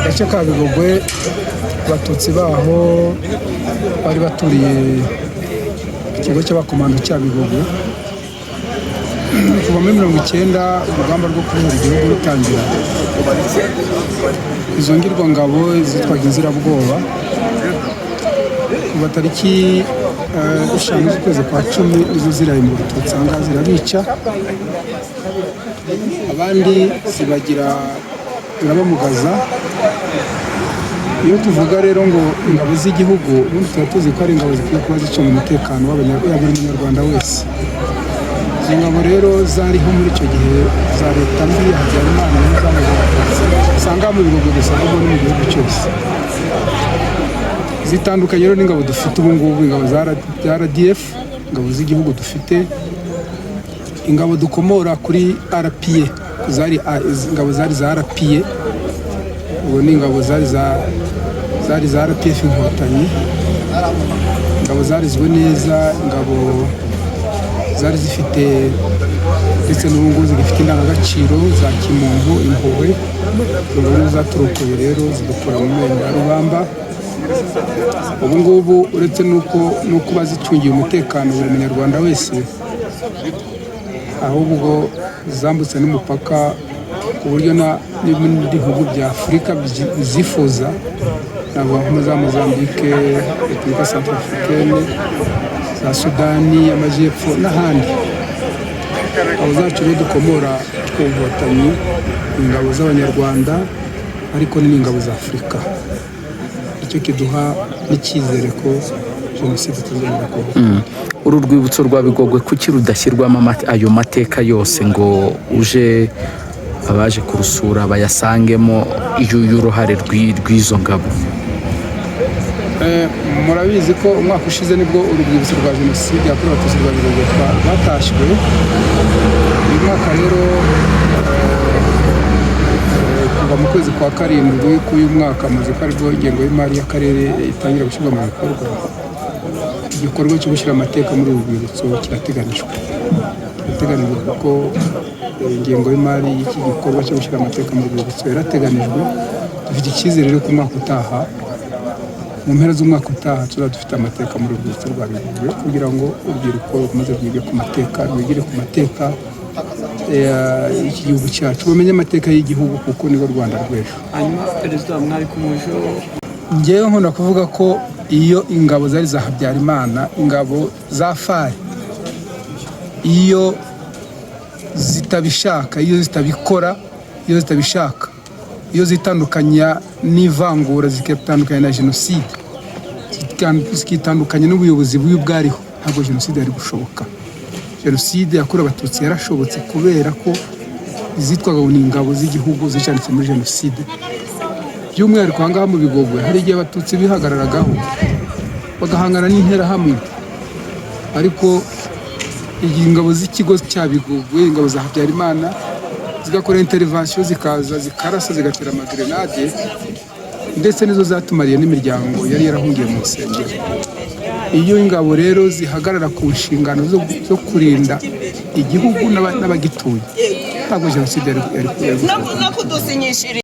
gace ka Bigogwe abatutsi baho bari baturiye ikigo cy'abakomando cya Bigogwe kuva muri 1990 urugamba rwo kubohora igihugu rutangira. Izo ngirwangabo zitwaga inzirabwoba kuva tariki 5 z'ukwezi kwa 10 izo ziraye mu Rututsi ahangaha zirabica, abandi zibagira zirabamugaza. Iyo tuvuga rero ngo ingabo z'igihugu ubundi tuba tuzi ko ari ingabo zikwiye kuba zicunga umutekano wa buri munyarwanda wese. Izo ngabo rero zariho muri icyo gihe za leta mbi ya Habyarimana usanga mu Bigogwe gusa ahubwo no mu gihugu cyose. Zitandukanye rero n'ingabo dufite ubu ngubu, ingabo za RDF, ingabo z'igihugu dufite, ingabo dukomora kuri RPA, ingabo zari za RPA, ubu ni ingabo zari za RPF Inkotanyi, ingabo zarizwe neza, ingabo zari zifite ndetse n'ubu zigifite indangagaciro za kimuntu, impuhwe. Ingabo zaturokoye rero zidukura mu menyo ya rubamba. Ubu ngubu uretse nuko bazicungiye umutekano buri munyarwanda wese, ahubwo zambutse n'umupaka ku buryo n'ibindi bihugu bya Afurika bizifuza, navuga nko za Mozambique, Repubulika Centrafricaine, za Sudani y'Amajyepfo n'ahandi. Abo zacu rero dukomora tw'Inkotanyi, ingabo z'Abanyarwanda ariko n'ingabo za Afurika. Icyo kiduha n'icyizere ko jenoside tuzongera kuba. Uru rwibutso rwa Bigogwe kuki rudashyirwamo ayo mateka yose ngo uje abaje kurusura bayasangemo y'uruhare rw'izo ngabo? Murabizi ko umwaka ushize nibwo urwibutso rwa jenoside yakorewe abatutsi rwa Bigogwe rwatashywe. Uyu mwaka rero kuva mu kwezi kwa 7 k'uyu mwaka amaze ko aribwo ingengo y'imari y'akarere itangira gushyirwa mu bikorwa. Igikorwa cyo gushyira amateka muri uru rwibutso kirateganijwe kuko ingengo y'imari y'iki gikorwa cyo gushyira amateka muri uru rwibutso yarateganijwe. Dufite icyizere rero ko umwaka utaha, mu mpera z'umwaka utaha, tuzaba dufite amateka muri uru rwibutso rwa Bigogwe kugira ngo urubyiruko rukomeze rwige ku mateka, rwigire ku mateka iki gihugu cyacu, bamenye amateka y'igihugu kuko nibo Rwanda rw'ejo. Hanyuma perezida mwari kumujo, ngewe nkunda kuvuga ko iyo ingabo zari za Habyarimana, ingabo za FARI, iyo zitabishaka, iyo zitabikora, iyo zitabishaka, iyo zitandukanya n'ivangura, zikitandukanya na jenoside, zikitandukanya n'ubuyobozi bubi bwariho, ntabwo jenoside yari gushoboka. Jenoside yakorewe abatutsi yarashobotse kubera ko izitwaga ngo ni ingabo z'igihugu zicanditse muri jenoside. By'umwihariko ahangaha mu Bigogwe hari igihe abatutsi bihagararagaho bagahangana n'interahamwe, ariko ingabo z'ikigo cya Bigogwe, ingabo za Habyarimana, zigakora intervention, zikaza zikarasa, zigatera amagrenade, ndetse nizo zatumariye n'imiryango yari yarahungiye mu nsengero. Iyo ingabo rero zihagarara ku nshingano zo kurinda igihugu n'abagituye, ntabwo jenoside yari